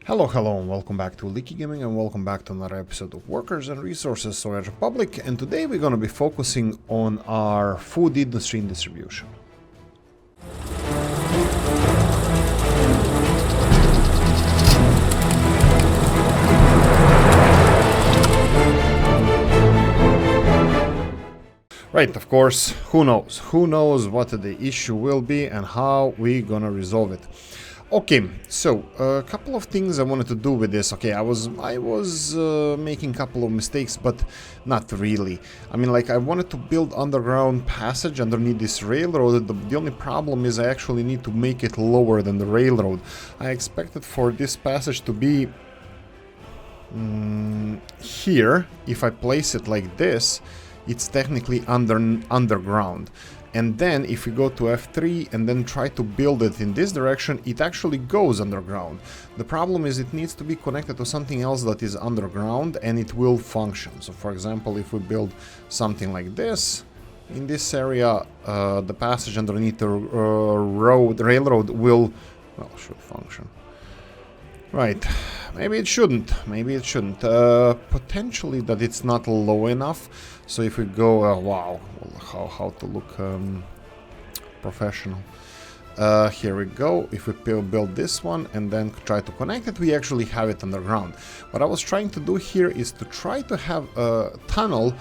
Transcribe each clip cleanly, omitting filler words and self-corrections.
Hello, and welcome back to Oolykee Gaming, and welcome back to another episode of Workers and Resources Storage Republic. And today we're going to be focusing on our food industry and distribution. Right, of course, who knows? Who knows what the issue will be and how we're going to resolve it. Okay, so a couple of things I wanted to do with this. Okay, I was making a couple of mistakes, but not really. I mean, like, I wanted to build underground passage underneath this railroad. The only problem is I actually need to make it lower than the railroad. I expected for this passage to be here. If I place it like this, it's technically underground. And then if we go to F3 and then try to build it in this direction, it actually goes underground. The problem is it needs to be connected to something else that is underground and it will function. So for example, if we build something like this, in this area, the passage underneath the railroad will, well, should function. Right, maybe it shouldn't, potentially that it's not low enough. So if we go, wow, how to look professional. Here we go. If we build this one and then try to connect it, we actually have it underground. What I was trying to do here is to try to have a tunnel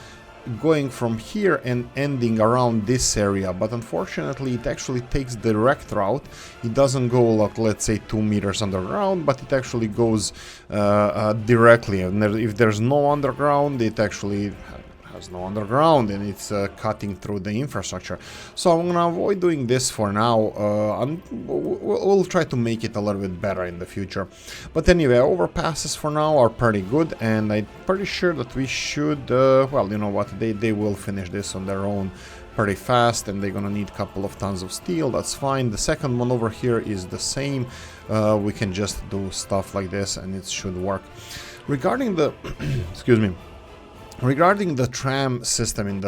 going from here and ending around this area, but unfortunately it actually takes the direct route. It doesn't go like, let's say, 2 meters underground, but it actually goes directly, and if there's no underground, it actually has no underground, and it's cutting through the infrastructure. So I'm gonna avoid doing this for now. We'll try to make it a little bit better in the future. But anyway, overpasses for now are pretty good, and I'm pretty sure that we should, well, you know what, they will finish this on their own pretty fast, and they're gonna need a couple of tons of steel. That's fine. The second one over here is the same. We can just do stuff like this and it should work. Regarding the excuse me, regarding the tram system in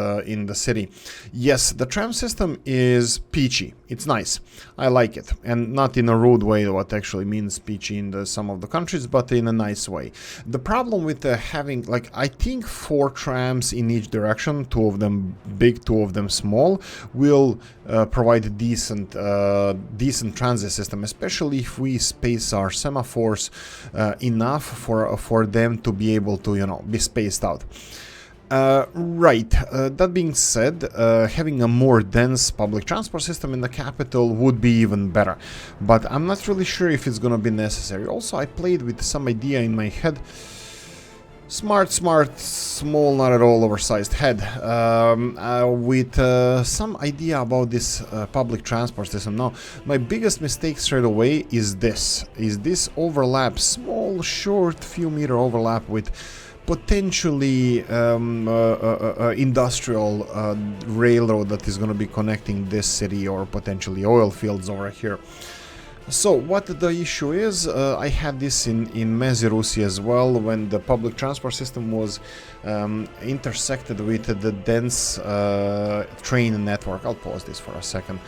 the city, yes, the tram system is peachy. It's nice. I like it, and not in a rude way, what actually means peachy in some of the countries, but in a nice way. The problem with having, like, I think 4 trams in each direction, 2 of them big, 2 of them small, will provide a decent transit system, especially if we space our semaphores enough for them to be able to, you know, be spaced out. Right, that being said, having a more dense public transport system in the capital would be even better, but I'm not really sure if it's gonna be necessary. Also, I played with some idea in my head. Smart, small, not at all oversized head, with some idea about this public transport system. Now, my biggest mistake straight away is this overlap, small, short, few meter overlap with potentially industrial railroad that is going to be connecting this city, or potentially oil fields over here. So what the issue is, I had this in Mezirusi as well, when the public transport system was intersected with the dense train network. I'll pause this for a second.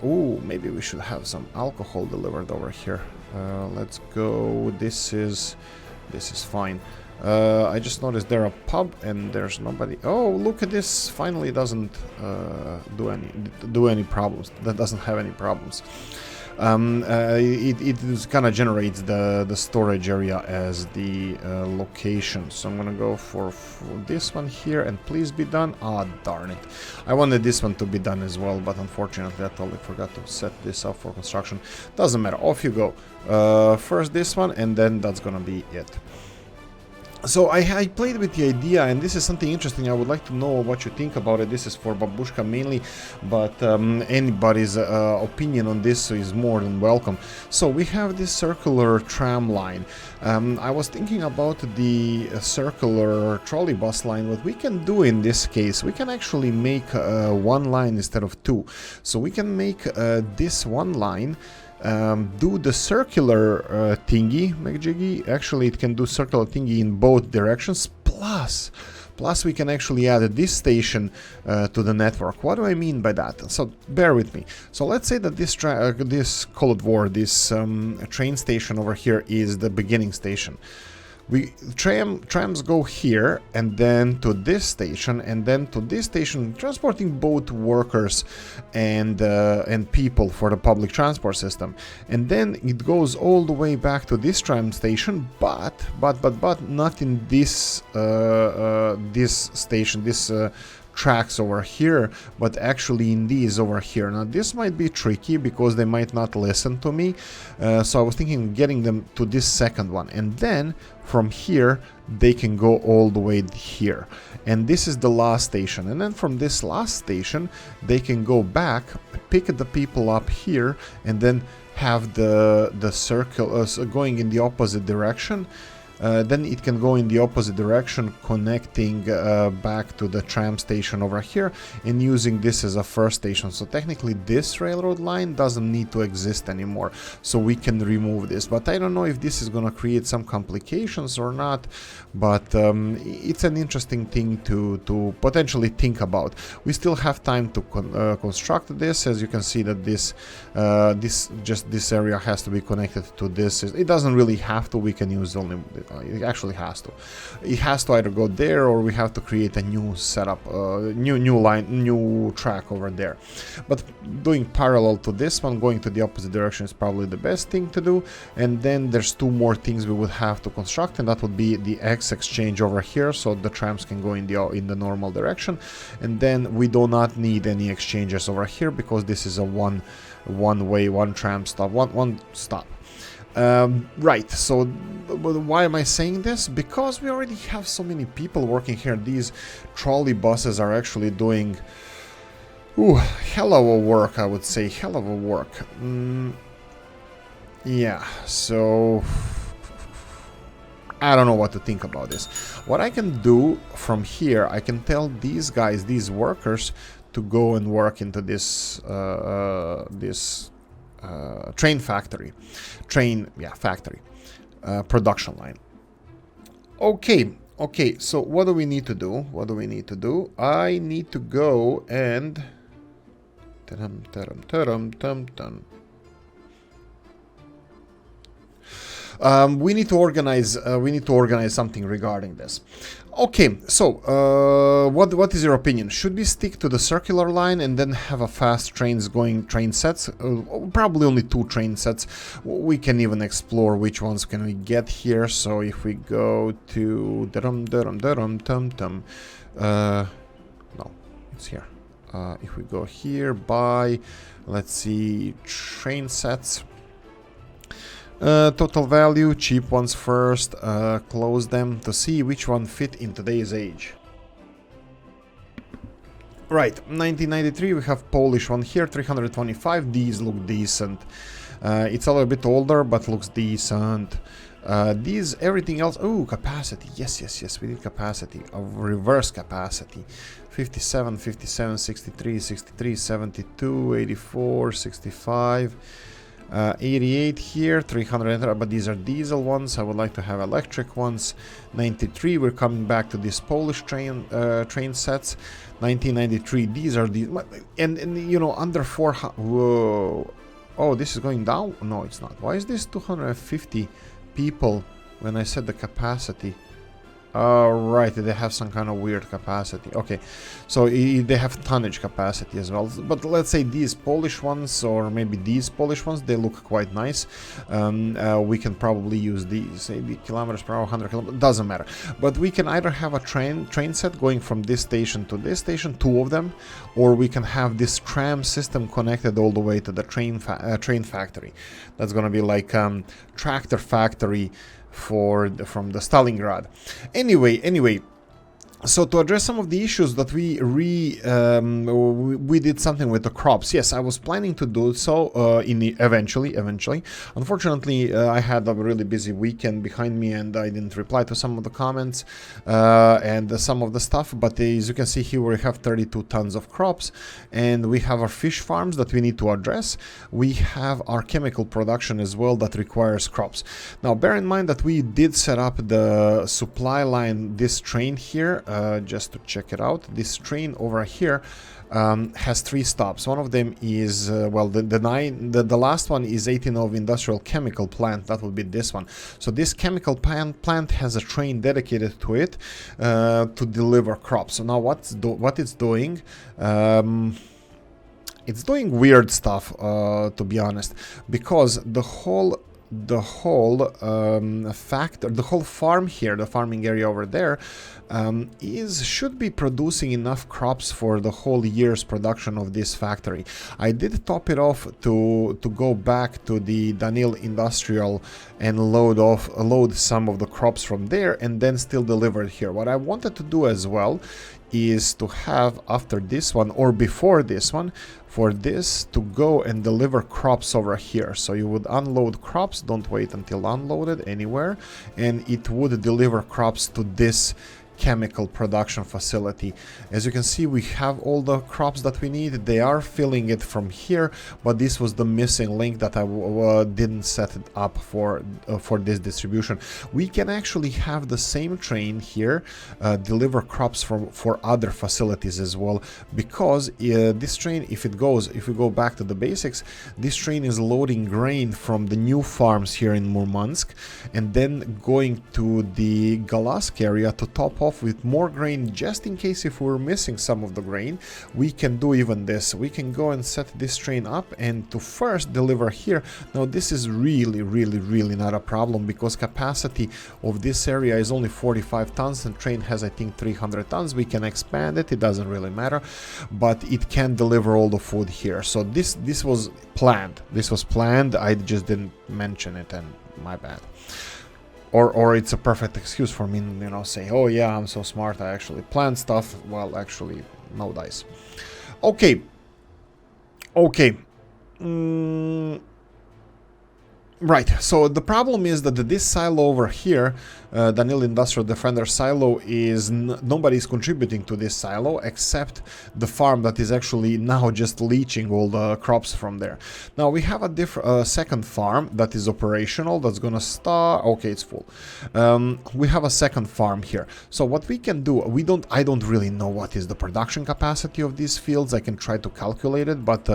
Ooh, maybe we should have some alcohol delivered over here. Let's go. This is fine. I just noticed there a pub and there's nobody. Oh, look at this! Finally, doesn't do any problems. That doesn't have any problems. It kind of generates the storage area as the location. So I'm gonna go for this one here, and please be done. Ah, darn it! I wanted this one to be done as well, but unfortunately I totally forgot to set this up for construction. Doesn't matter. Off you go. First this one, and then that's gonna be it. So I played with the idea, and this is something interesting. I would like to know what you think about it. This is for Babushka mainly, but anybody's opinion on this is more than welcome. So we have this circular tram line. I was thinking about the circular trolley bus line. What we can do in this case, we can actually make 1 line instead of 2. So we can make this 1 line do the circular thingy, McJiggy. Actually, it can do circular thingy in both directions, plus Plus we can actually add this station to the network. What do I mean by that? So bear with me. So let's say that this Cold War, this train station over here is the beginning station. Trams go here and then to this station and then to this station, transporting both workers and people for the public transport system. And then it goes all the way back to this tram station, but not in this this station, this tracks over here, but actually in these over here. Now this might be tricky because they might not listen to me, so I was thinking getting them to this second one, and then from here they can go all the way here, and this is the last station, and then from this last station they can go back, pick the people up here, and then have the circle going in the opposite direction. Then it can go in the opposite direction, connecting back to the tram station over here and using this as a first station. So technically this railroad line doesn't need to exist anymore, so we can remove this. But I don't know if this is going to create some complications or not, but it's an interesting thing to potentially think about. We still have time to construct this. As you can see that this area has to be connected to this. It doesn't really have to, we can use only... It actually has to. It has to either go there, or we have to create a new setup, new line, new track over there. But doing parallel to this one, going to the opposite direction is probably the best thing to do. And then there's two more things we would have to construct, and that would be the X exchange over here, so the trams can go in the normal direction. And then we do not need any exchanges over here because this is a one way, one tram stop, one stop. Right, so why am I saying this? Because we already have so many people working here. These trolley buses are actually doing hell of a work, I would say. Hell of a work. Yeah, so I don't know what to think about this. What I can do from here, I can tell these guys, these workers, to go and work into this train factory, production line. Okay, so what do we need to do? I need to go and we need to organize something regarding this. Okay, so what is your opinion? Should we stick to the circular line and then have a fast train sets? Probably only 2 train sets. We can even explore which ones can we get here. So if we go to no, it's here. If we go here by, let's see, train sets. Total value, cheap ones first, close them to see which one fit in today's age. Right, 1993, we have Polish one here, 325, these look decent. It's a little bit older, but looks decent. These, everything else, oh, capacity, yes, we need capacity, of reverse capacity. 57, 57, 63, 63, 72, 84, 65... 88 here, 300, but these are diesel ones. I would like to have electric ones. 93, we're coming back to these Polish train sets. 1993, these are the, and you know, under 400. Whoa, oh, this is going down. No, it's not. Why is this 250 people when I said the capacity? Right, they have some kind of weird capacity. Okay, so they have tonnage capacity as well. But let's say these Polish ones, or maybe these Polish ones, they look quite nice. We can probably use these. 80 kilometers per hour, 100 kilometers, doesn't matter. But we can either have a train set going from this station to this station, 2 of them, or we can have this tram system connected all the way to the train factory. That's gonna be like tractor factory from the Stalingrad. Anyway, so to address some of the issues that we did something with the crops. Yes, I was planning to do so eventually. Unfortunately, I had a really busy weekend behind me and I didn't reply to some of the comments and some of the stuff. But as you can see here, we have 32 tons of crops and we have our fish farms that we need to address. We have our chemical production as well that requires crops. Now, bear in mind that we did set up the supply line, this train here, just to check it out. This train over here has 3 stops. One of them is well, the last one is 18 of industrial chemical plant. That would be this one. So this chemical plant has a train dedicated to it to deliver crops. So now what it's doing, it's doing weird stuff, to be honest, because the whole farm here, the farming area over there, should be producing enough crops for the whole year's production of this factory. I did top it off to go back to the Danil Industrial and load some of the crops from there and then still deliver it here. What I wanted to do as well is to have after this one or before this one, for this to go and deliver crops over here. So you would unload crops, don't wait until unloaded anywhere, and it would deliver crops to this chemical production facility. As you can see, we have all the crops that we need. They are filling it from here, but this was the missing link that I didn't set it up for this distribution. We can actually have the same train here deliver crops for other facilities as well, because this train, if we go back to the basics, this train is loading grain from the new farms here in Murmansk and then going to the Galask area to top off with more grain, just in case if we're missing some of the grain. We can do even this. We can go and set this train up and to first deliver here. Now this is really not a problem, because capacity of this area is only 45 tons and train has, I think, 300 tons. We can expand it, it doesn't really matter, but it can deliver all the food here. So this was planned. I just didn't mention it, and my bad. Or it's a perfect excuse for me, you know, saying, oh yeah, I'm so smart, I actually planned stuff. Well, actually, no dice. Okay. Right, so the problem is that this silo over here, Danil Industrial Defender silo, is nobody's contributing to this silo except the farm that is actually now just leaching all the crops from there. Now we have a second farm that is operational, that's gonna start. Okay, it's full. We have a second farm here. So what we can do, I don't really know what is the production capacity of these fields. I can try to calculate it, but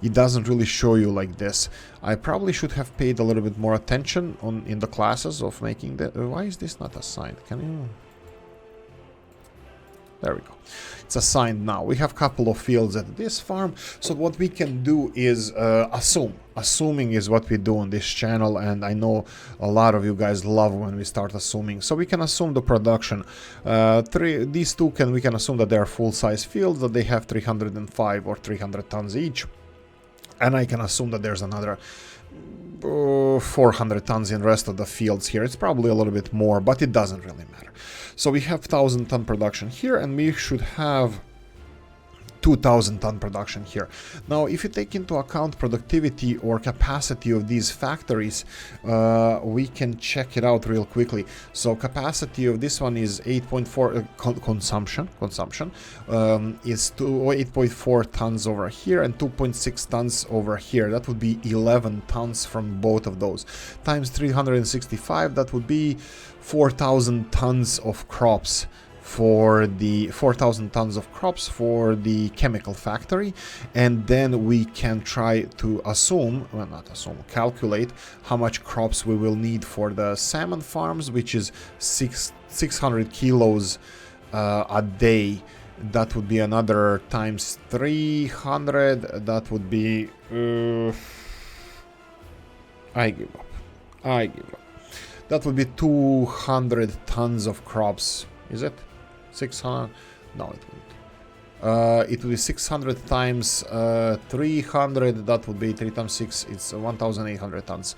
it doesn't really show you like this. I probably should have paid a little bit more attention in the classes of making that. Why is this not assigned? Can you? There we go. It's assigned now. We have a couple of fields at this farm. So what we can do is assume. Assuming is what we do on this channel, and I know a lot of you guys love when we start assuming. So we can assume the production. These two we can assume that they are full-size fields, that they have 305 or 300 tons each. And I can assume that there's another 400 tons in the rest of the fields here. It's probably a little bit more, but it doesn't really matter. So we have 1,000 ton production here, and we should have 2,000 ton production here. Now, if you take into account productivity or capacity of these factories, we can check it out real quickly. So capacity of this one is 8.4 consumption is 8.4 tons over here and 2.6 tons over here. That would be 11 tons from both of those. Times 365, that would be 4,000 tons of crops for the 4,000 tons of crops for the chemical factory. And then we can try to assume, well, not assume, calculate how much crops we will need for the salmon farms, which is 600 kilos a day. That would be another times 300. That would be I give up. That would be 200 tons of crops. Is it 600? No, it wouldn't. It would be 600 times 300. That would be 3 times 6. It's 1,800 tons.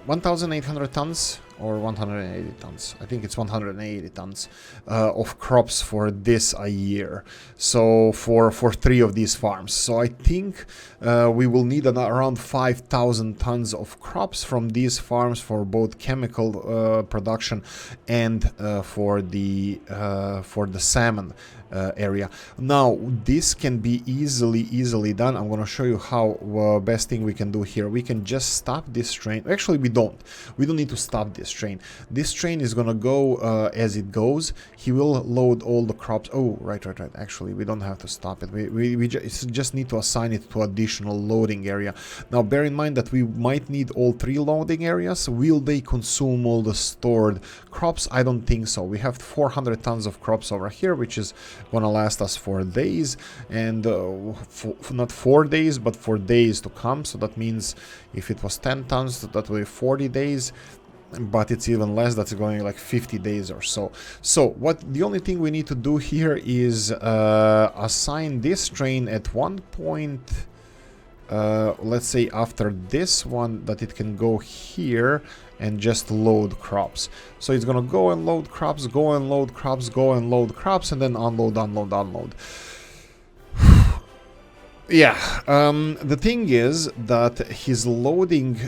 1,800 tons or 180 tons. I think it's 180 tons of crops for this a year. So for 3 of these farms. So I think we will need around 5,000 tons of crops from these farms for both chemical production and for the salmon area. Now this can be easily done. I'm going to show you how best thing we can do here. We can just stop this train. Actually, we don't need to stop this this train. This train is gonna go as it goes. He will load all the crops. Oh, right. Actually, we don't have to stop it. We just need to assign it to additional loading area. Now, bear in mind that we might need all 3 loading areas. Will they consume all the stored crops? I don't think so. We have 400 tons of crops over here, which is gonna last us for days, and not 4 days, but for days to come. So that means if it was 10 tons, that will be 40 days. But it's even less, that's going like 50 days or so. So the only thing we need to do here is assign this train at one point, let's say after this one, that it can go here and just load crops. So it's gonna go and load crops, go and load crops, go and load crops, and then unload. Yeah, the thing is that he's loading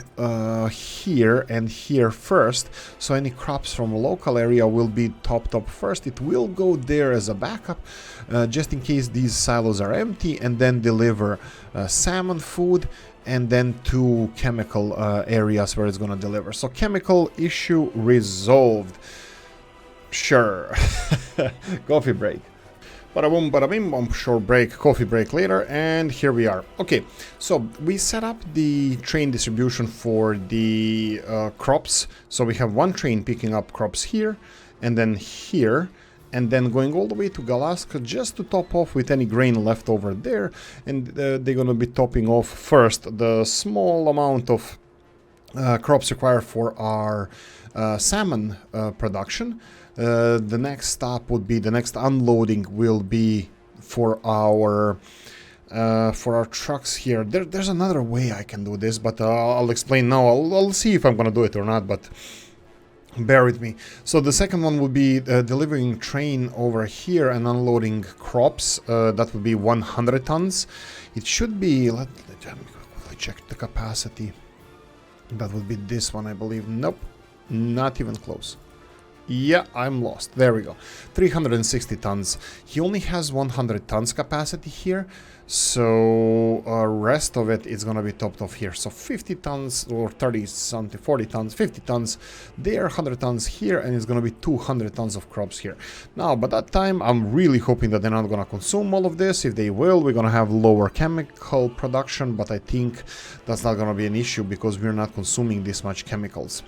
here and here first, so any crops from a local area will be topped up first. It will go there as a backup, just in case these silos are empty, and then deliver salmon food, and then to chemical areas where it's gonna deliver. So chemical issue resolved. Sure. Coffee break. Bada boom, bada bim, bum, short break, coffee break later, and here we are. Okay, so we set up the train distribution for the crops. So we have one train picking up crops here, and then here, and then going all the way to Galaska just to top off with any grain left over there. And they're gonna be topping off first the small amount of crops required for our salmon production. The next stop would be, the next unloading will be for our trucks here. There's another way I can do this, but I'll explain now. I'll see if I'm gonna do it or not, but bear with me. So the second one will be delivering train over here and unloading crops. That would be 100 tons. It should be, let me check the capacity. That would be this one, I believe. Nope, not even close. Yeah, I'm lost. There we go. 360 tons. He only has 100 tons capacity here, so rest of it is gonna be topped off here. So 50 tons or 30 something, 40 tons, 50 tons there, 100 tons here, and it's gonna be 200 tons of crops here. Now, by that time, I'm really hoping that they're not gonna consume all of this. If they will, we're gonna have lower chemical production, but I think that's not gonna be an issue because we're not consuming this much chemicals.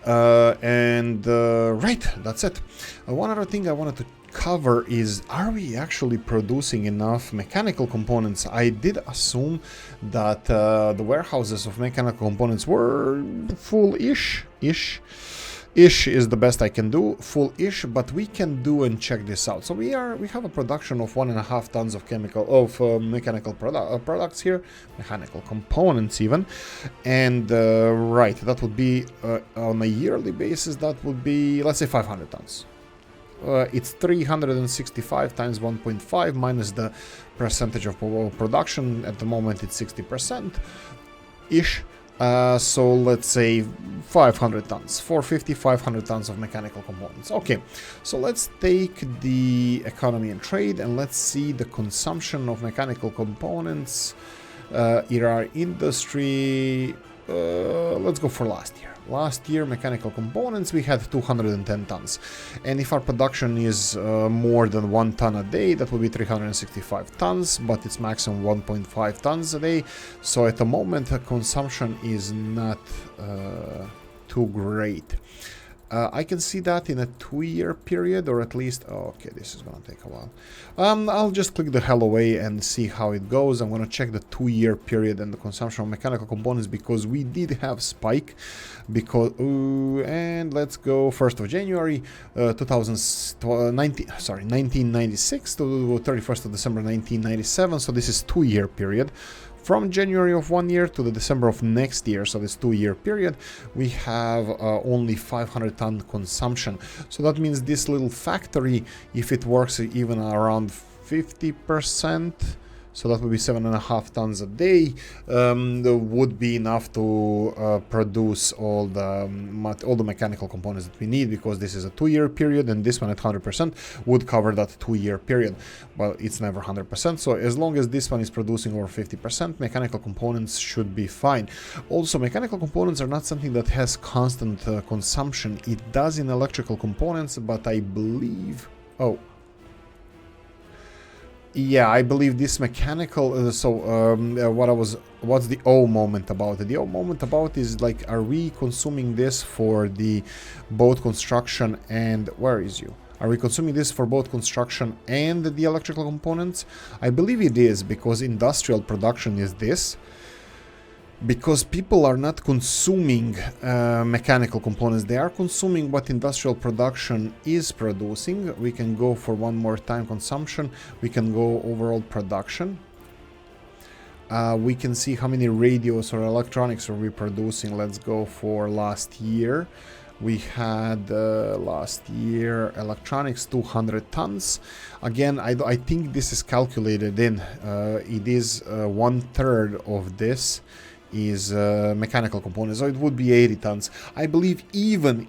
Right, that's it. One other thing I wanted to cover is, are we actually producing enough mechanical components? I did assume that the warehouses of mechanical components were full-ish. Ish is the best I can do, full-ish, but we can do and check this out. So we have a production of 1.5 tons of mechanical products here, mechanical components even, and right, that would be on a yearly basis. That would be, let's say, 500 tons. It's 365 times 1.5 minus the percentage of production. At the moment, it's 60% ish. So let's say 500 tons, 450, 500 tons of mechanical components. Okay, so let's take the economy and trade and let's see the consumption of mechanical components in our industry. Let's go for last year. Last year, mechanical components, we had 210 tons. And if our production is more than 1 ton a day, that would be 365 tons, but it's maximum 1.5 tons a day. So at the moment, consumption is not too great. I can see that in a 2-year period, or at least, okay, this is gonna take a while. I'll just click the hell away and see how it goes. I'm gonna check the 2-year period and the consumption of mechanical components, because we did have spike, because, and let's go 1st of January, 1996 to 31st of December 1997, so this is 2-year period. From January of 1 year to the December of next year, so this 2-year period, we have only 500 ton consumption. So that means this little factory, if it works even around 50%, So that would be 7.5 tons a day. Would be enough to produce all the mechanical components that we need, because this is a 2-year period, and this one at 100% would cover that 2-year period. Well, it's never 100%, so as long as this one is producing over 50%, mechanical components should be fine. Also, mechanical components are not something that has constant consumption. It does in electrical components, but I believe... Oh. Yeah, I believe this mechanical... what's the O moment about it? The O moment about is like, are we consuming this for the both construction and... Where is you? Are we consuming this for both construction and the electrical components? I believe it is, because industrial production is this. Because people are not consuming mechanical components, they are consuming what industrial production is producing. We can go for one more time consumption, we can go overall production. We can see how many radios or electronics are we producing. Let's go for last year. We had last year electronics 200 tons. Again, I think this is calculated in. It is 1/3 of this is mechanical components, so it would be 80 tons. I believe even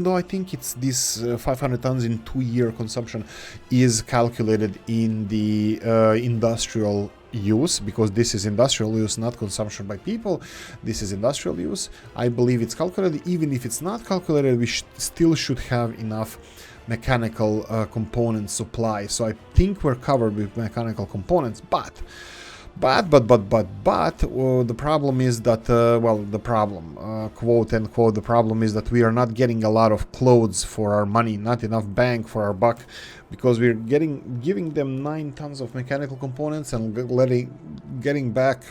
though I think it's this 500 tons in 2-year consumption is calculated in the industrial use, because this is industrial use, not consumption by people. This is industrial use. I believe it's calculated. Even if it's not calculated, we still should have enough mechanical component supply. So I think we're covered with mechanical components, but the problem is that, quote unquote, the problem is that we are not getting a lot of clothes for our money, not enough bang for our buck, because we're giving them 9 tons of mechanical components and getting back,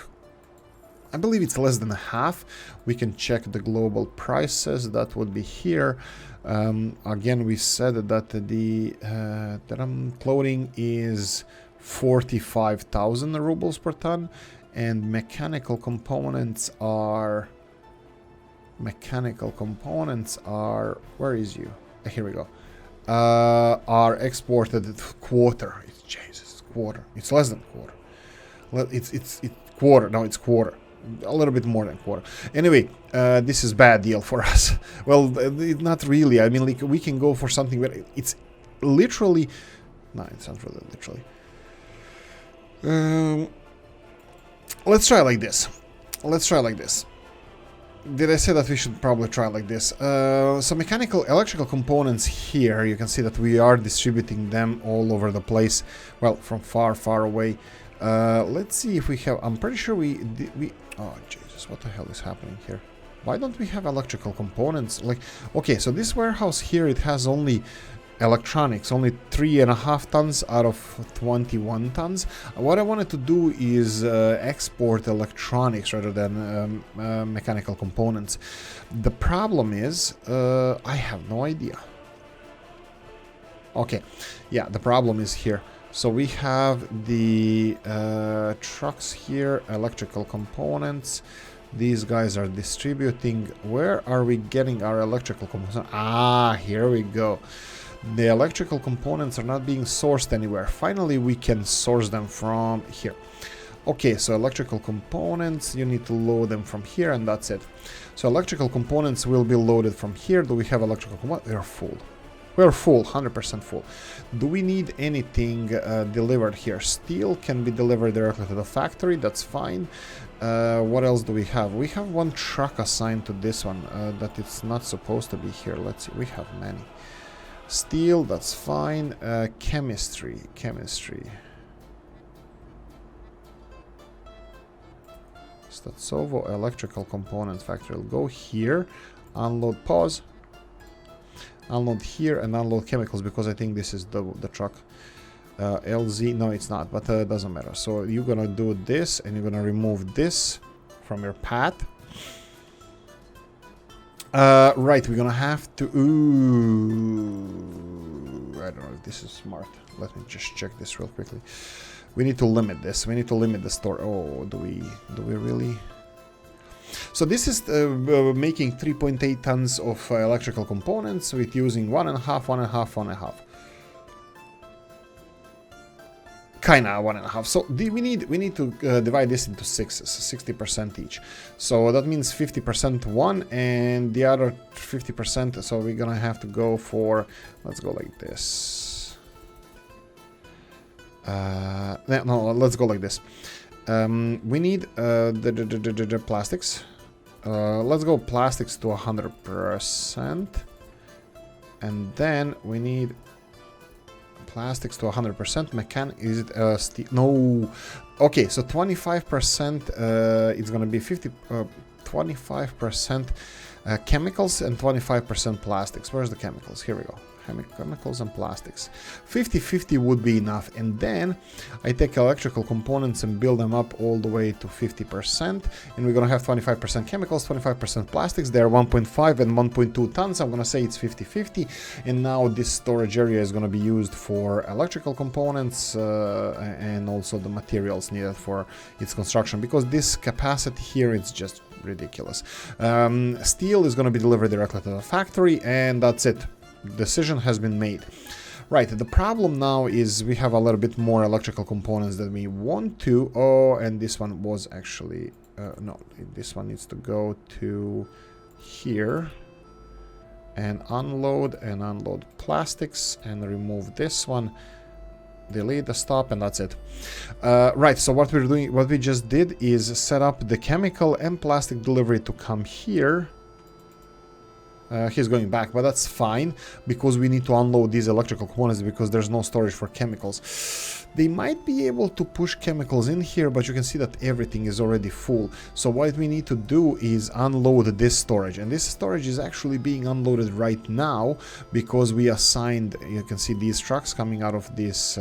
I believe it's less than half. We can check the global prices, that would be here. Again, we said that the clothing is 45,000 rubles per ton, and mechanical components are where is you? Here we go. Are exported quarter. It's quarter. It's less than quarter. It's quarter. No, it's quarter. A little bit more than quarter. Anyway, this is bad deal for us. Well, not really. I mean, like, we can go for something where it's literally... No, it's not really literally. Let's try like this. Did I say that we should probably try like this? So electrical components here, you can see that we are distributing them all over the place. Well, from far away. Let's see if we have... I'm pretty sure we... Oh, Jesus, what the hell is happening here? Why don't we have electrical components? Like, okay, so this warehouse here, it has only... electronics, only 3.5 tons out of 21 tons. What I wanted to do is export electronics rather than mechanical components. The problem is I have no idea. Okay, yeah, the problem is here. So we have the trucks here, electrical components. These guys are distributing. Where are we getting our electrical components? Ah, here we go. The electrical components are not being sourced anywhere. Finally, we can source them from here. Okay, so electrical components, you need to load them from here, and that's it. So electrical components will be loaded from here. Do we have electrical components? We are full. We're full, 100% full. Do we need anything delivered here? Steel can be delivered directly to the factory, that's fine. What else do we have? We have one truck assigned to this one that it's not supposed to be here. Let's see, we have many. Steel, that's fine. Chemistry. Statsovo electrical component factory. We'll go here, unload, pause, unload here, and unload chemicals, because I think this is the truck. LZ, no, it's not, but it doesn't matter. So you're gonna do this, and you're gonna remove this from your path. Right, we're gonna have to... Ooh, I don't know if this is smart. Let me just check this real quickly. We need to limit this. We need to limit the store. Oh, do we really? So this is making 3.8 tons of electrical components with using 1.5. kinda 1.5. So we need to divide this into sixes, 60% each. So that means 50% one and the other 50%. So we're gonna have to go for, let's go like this. No, let's go like this. We need the plastics. Let's go plastics to 100%. And then we need plastics to 100%. Is it steel? No. Okay, so 25%. It's gonna be 25% chemicals and 25% plastics. Where's the chemicals? Here we go. Chemicals and plastics. 50-50 would be enough. And then I take electrical components and build them up all the way to 50%. And we're gonna have 25% chemicals, 25% plastics. They're 1.5 and 1.2 tons. I'm gonna say it's 50-50. And now this storage area is gonna be used for electrical components and also the materials needed for its construction, because this capacity here is just ridiculous. Steel is gonna be delivered directly to the factory, and that's it. Decision has been made. Right, the problem now is we have a little bit more electrical components than we want to. Oh, and this one was actually no, this one needs to go to here and unload plastics and remove this one, delete the stop, and that's it. Right, so what we just did is set up the chemical and plastic delivery to come here. He's going back, but that's fine, because we need to unload these electrical components because there's no storage for chemicals. They might be able to push chemicals in here, but you can see that everything is already full. So what we need to do is unload this storage, and this storage is actually being unloaded right now because we assigned, you can see these trucks coming out of this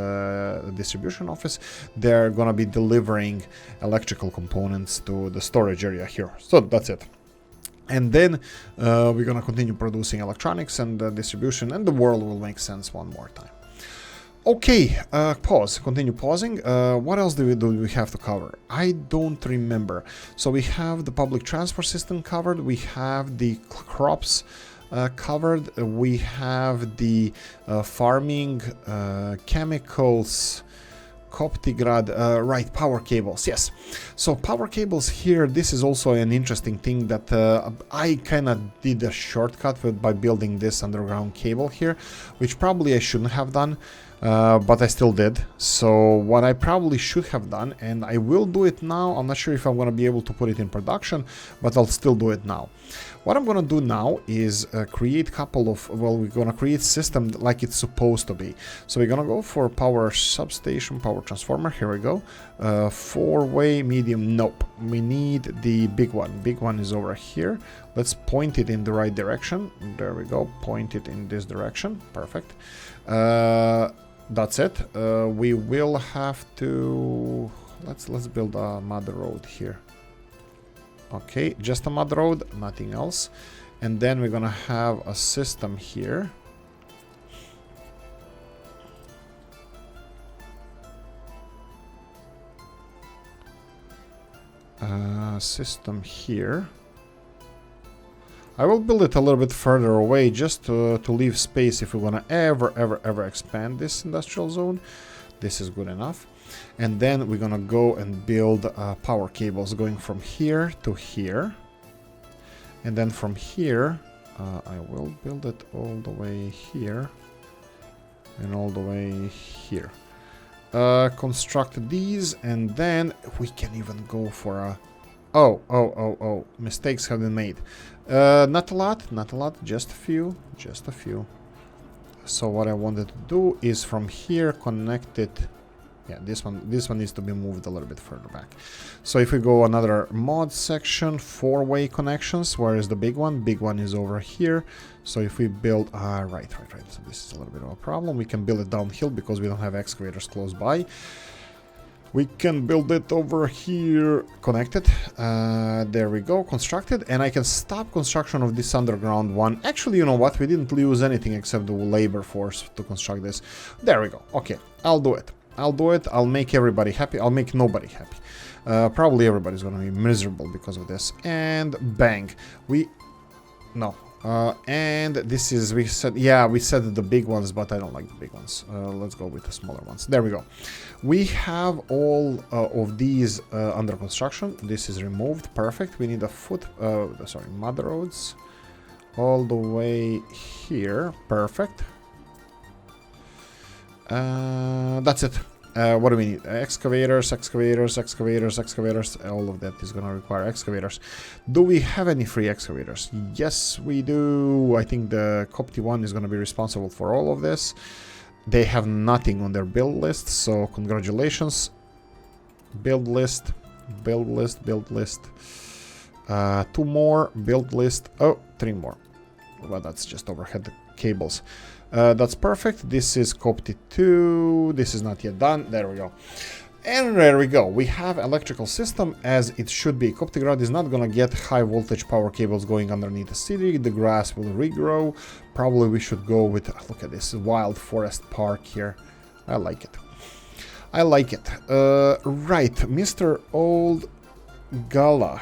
distribution office. They're gonna be delivering electrical components to the storage area here. So that's it. And then we're gonna continue producing electronics and distribution, and the world will make sense one more time. Okay, pause. Continue pausing. What else do we have to cover? I don't remember. So we have the public transport system covered. We have the crops covered. We have the farming, chemicals, Koptigrad, right, power cables, yes. So power cables here, this is also an interesting thing that I kind of did a shortcut by building this underground cable here, which probably I shouldn't have done, but I still did. So what I probably should have done, and I will do it now, I'm not sure if I'm going to be able to put it in production, but I'll still do it now. What I'm going to do now is create a couple of, well, we're going to create system like it's supposed to be. So we're going to go for power substation, power transformer. Here we go. 4-way, medium, nope. We need the big one. Big one is over here. Let's point it in the right direction. There we go. Point it in this direction. Perfect. That's it. We will have to, let's build a mud road here. Okay, just a mud road, nothing else. And then we're gonna have a system here. System here. I will build it a little bit further away just to leave space if we wanna ever expand this industrial zone. This is good enough. And then we're gonna go and build power cables going from here to here, and then from here I will build it all the way here and all the way here. Construct these, and then we can even go for a mistakes have been made. Not a lot, just a few. So what I wanted to do is from here connect it. Yeah, this one needs to be moved a little bit further back. So if we go another mod section, 4-way connections, where is the big one? Big one is over here. So if we build, right. So this is a little bit of a problem. We can build it downhill because we don't have excavators close by. We can build it over here, connected. There we go, constructed. And I can stop construction of this underground one. Actually, you know what? We didn't lose anything except the labor force to construct this. There we go. Okay, I'll do it. I'll make everybody happy. I'll make nobody happy. Probably everybody's gonna be miserable because of this. And bang. No. And this is, we said, yeah, we said the big ones, but I don't like the big ones. Let's go with the smaller ones. There we go. We have all of these under construction. This is removed. Perfect. We need a mud roads all the way here. Perfect. That's it. What do we need? Excavators. All of that is going to require excavators. Do we have any free excavators? Yes, we do. I think the Copti one is going to be responsible for all of this. They have nothing on their build list, so congratulations. Build list. 2 more. Build list. Oh, 3 more. Well, that's just overhead cables. That's perfect. This is Copti 2. This is not yet done. There we go. And there we go. We have electrical system as it should be. Koptigrad is not gonna get high voltage power cables going underneath the city. The grass will regrow. Probably we should go with, look at this wild forest park here. I like it. Right, Mr. Old Gala.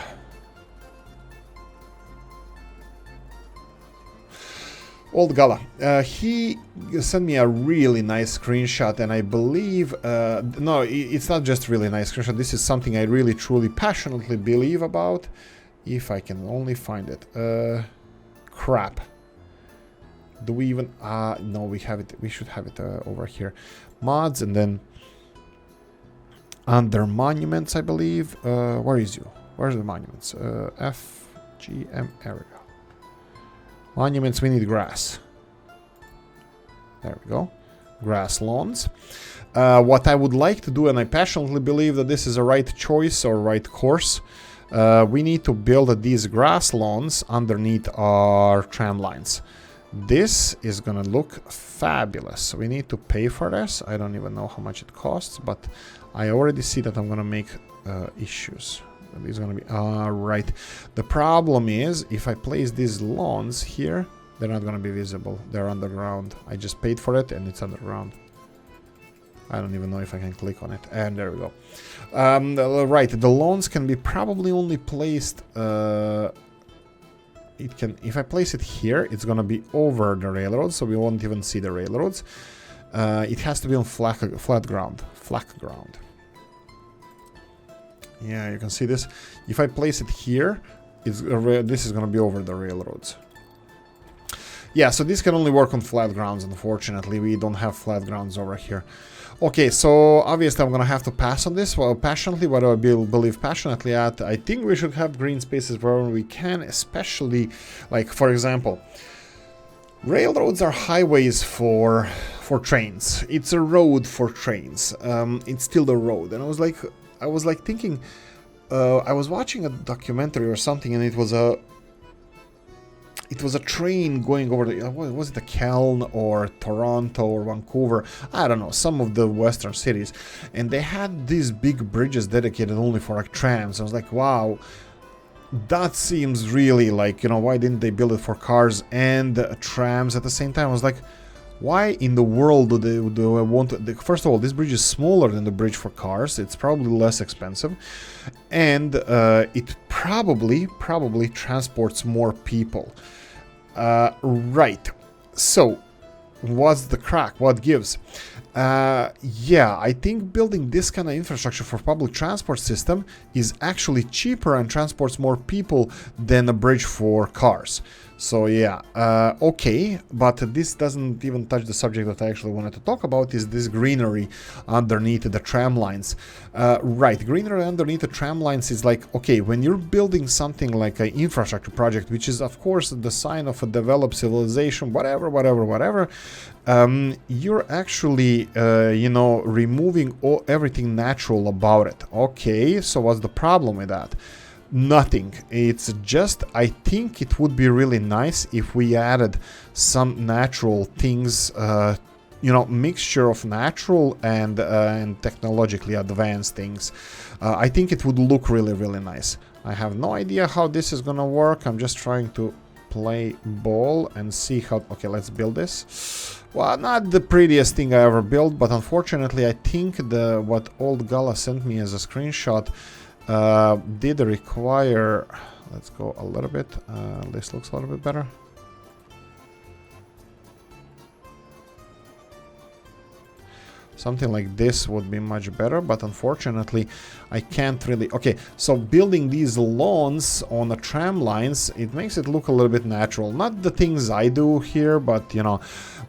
Old Gala, he sent me a really nice screenshot, and I believe, no, it's not just really nice screenshot, this is something I really truly passionately believe about, if I can only find it. Crap. Do we even, no, we have it, we should have it over here. Mods, and then under monuments, I believe. Where is you? Where's the monuments? FGM area. Monuments, we need grass. There we go. Grass lawns. What I would like to do, and I passionately believe that this is a right choice or right course, we need to build these grass lawns underneath our tram lines. This is gonna look fabulous. We need to pay for this. I don't even know how much it costs, but I already see that I'm gonna make issues. These are gonna be right. The problem is if I place these lawns here, they're not gonna be visible. They're underground. I just paid for it and it's underground. I don't even know if I can click on it. And there we go. Right, the lawns can be probably only placed. It can, if I place it here, it's gonna be over the railroad, so we won't even see the railroads. It has to be on flat ground. Yeah, you can see this. If I place it here, this is going to be over the railroads. Yeah, so this can only work on flat grounds, unfortunately. We don't have flat grounds over here. Okay, so obviously I'm going to have to pass on this. Well, passionately, what do I believe passionately at? I think we should have green spaces wherever we can, especially, like, for example, railroads are highways for trains. It's a road for trains. It's still a road. And I was like thinking, I was watching a documentary or something, and it was a train going over the, was it the Keln or Toronto or Vancouver? I don't know, some of the western cities, and they had these big bridges dedicated only for like trams. I was like, wow, that seems really like, you know, why didn't they build it for cars and trams at the same time? I was like, why in the world do I want to... First of all, this bridge is smaller than the bridge for cars. It's probably less expensive. And it probably transports more people. Right. So, what's the crack? What gives? Yeah, I think building this kind of infrastructure for public transport system is actually cheaper and transports more people than a bridge for cars. So yeah, okay, but this doesn't even touch the subject that I actually wanted to talk about, is this greenery underneath the tram lines. Right, greenery underneath the tram lines is like, okay, when you're building something like an infrastructure project, which is of course the sign of a developed civilization, whatever, you're actually, you know, removing everything natural about it. Okay, so what's the problem with that? Nothing. It's just, I think it would be really nice if we added some natural things, you know, mixture of natural and technologically advanced things. I think it would look really nice. I have no idea how this is gonna work. I'm just trying to play ball and see how... Okay, let's build this. Well, not the prettiest thing I ever built, but unfortunately I think what Old Gala sent me as a screenshot did require... Let's go a little bit. This looks a little bit better. Something like this would be much better, but unfortunately I can't really... Okay, so building these lawns on the tram lines, it makes it look a little bit natural. Not the things I do here, but, you know,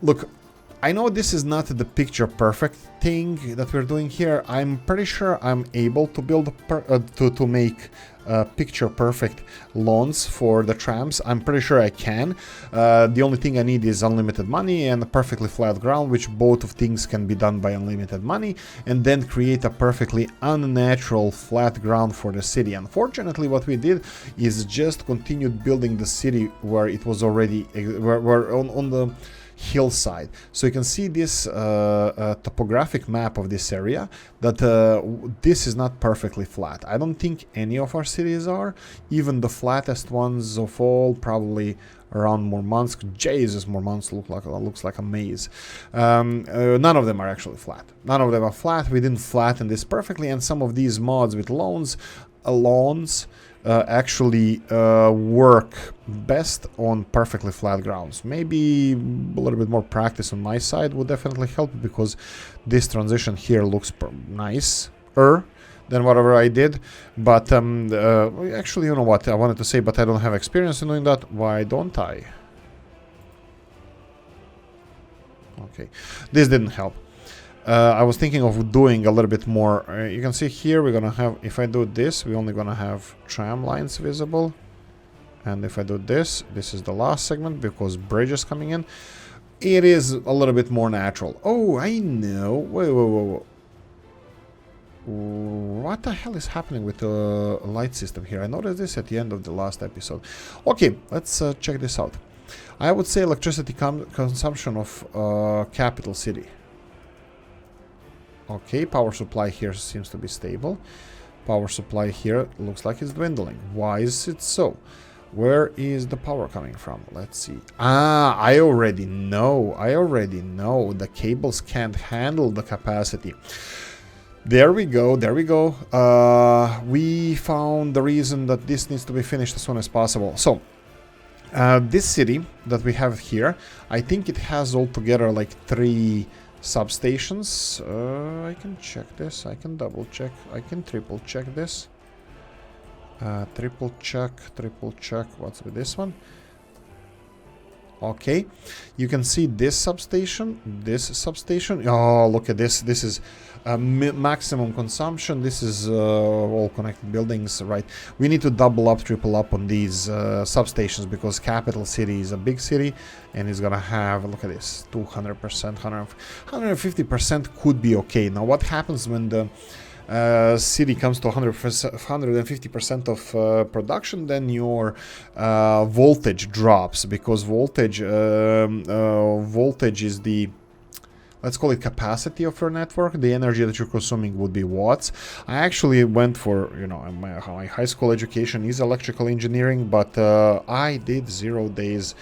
look, I know this is not the picture perfect thing that we're doing here. I'm pretty sure I'm able to build to make picture perfect lawns for the trams. I'm pretty sure I can. The only thing I need is unlimited money and a perfectly flat ground, which both of things can be done by unlimited money, and then create a perfectly unnatural flat ground for the city. Unfortunately, what we did is just continued building the city where it was already where on the hillside. So you can see this topographic map of this area, that this is not perfectly flat. I don't think any of our cities are. Even the flattest ones of all, probably around Murmansk. Jesus, Murmansk looks like a maze. None of them are actually flat. None of them are flat. We didn't flatten this perfectly, and some of these mods with lawns actually work best on perfectly flat grounds. Maybe a little bit more practice on my side would definitely help, because this transition here looks nicer than whatever I did. But actually, you know what I wanted to say, but I don't have experience in doing that. Why don't I? Okay, this didn't help. I was thinking of doing a little bit more. You can see here we're gonna have, if I do this, we're only gonna have tram lines visible. And if I do this, this is the last segment because bridge is coming in. It is a little bit more natural. Oh, I know. Whoa. What the hell is happening with the light system here? I noticed this at the end of the last episode. Okay, let's check this out. I would say electricity consumption of capital city. Okay, power supply here seems to be stable. Power supply here looks like it's dwindling. Why is it so? Where is the power coming from? Let's see. Ah, I already know. The cables can't handle the capacity. There we go. We found the reason that this needs to be finished as soon as possible. So, this city that we have here, I think it has altogether like 3 substations. I can check this, I can double check, I can triple check this. Triple check, what's with this one? Okay, you can see this substation. Oh, look at this. This is maximum consumption. This is all connected buildings, right? We need to double up, triple up on these substations, because capital city is a big city and it's gonna have, look at this, 200%, 150% could be okay. Now, what happens when the city comes to 150% of production? Then your voltage drops, because voltage is the, let's call it, capacity of your network. The energy that you're consuming would be watts. I actually went for, you know, my high school education is electrical engineering, but I did 0 days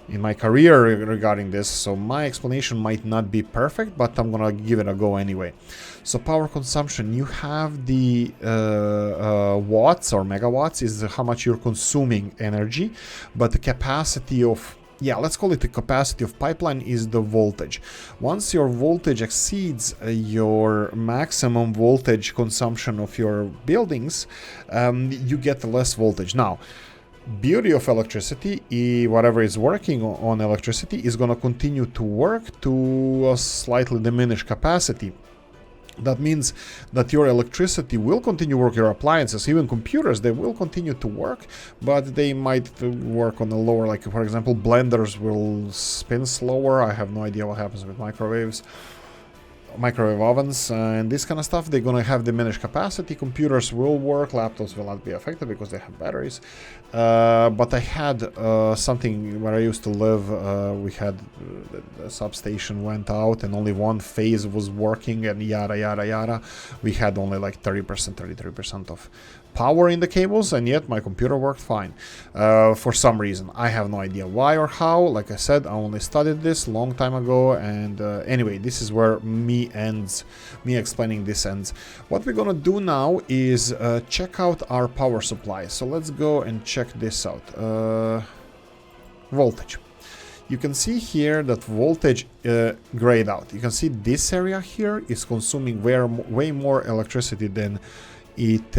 in my career regarding this, so my explanation might not be perfect, but I'm gonna give it a go anyway. So power consumption, you have the watts or megawatts is how much you're consuming energy, but the capacity of, yeah, let's call it the capacity of pipeline is the voltage. Once your voltage exceeds your maximum voltage consumption of your buildings, you get less voltage. Now, beauty of electricity, whatever is working on electricity is going to continue to work to a slightly diminished capacity. That means that your electricity will continue to work, your appliances, even computers, they will continue to work, but they might work on a lower, like for example, blenders will spin slower. I have no idea what happens with microwave ovens and this kind of stuff. They're gonna have diminished capacity. Computers will work, laptops will not be affected because they have batteries. But I had something where I used to live. We had the substation went out and only one phase was working and yada. We had only like 30%, 33% of power in the cables, and yet my computer worked fine for some reason. I have no idea why or how. Like I said, I only studied this long time ago, and anyway, this is where me explaining this ends. What we're gonna do now is check out our power supply. So let's go and check this out. Voltage. You can see here that voltage grayed out. You can see this area here is consuming way more electricity than it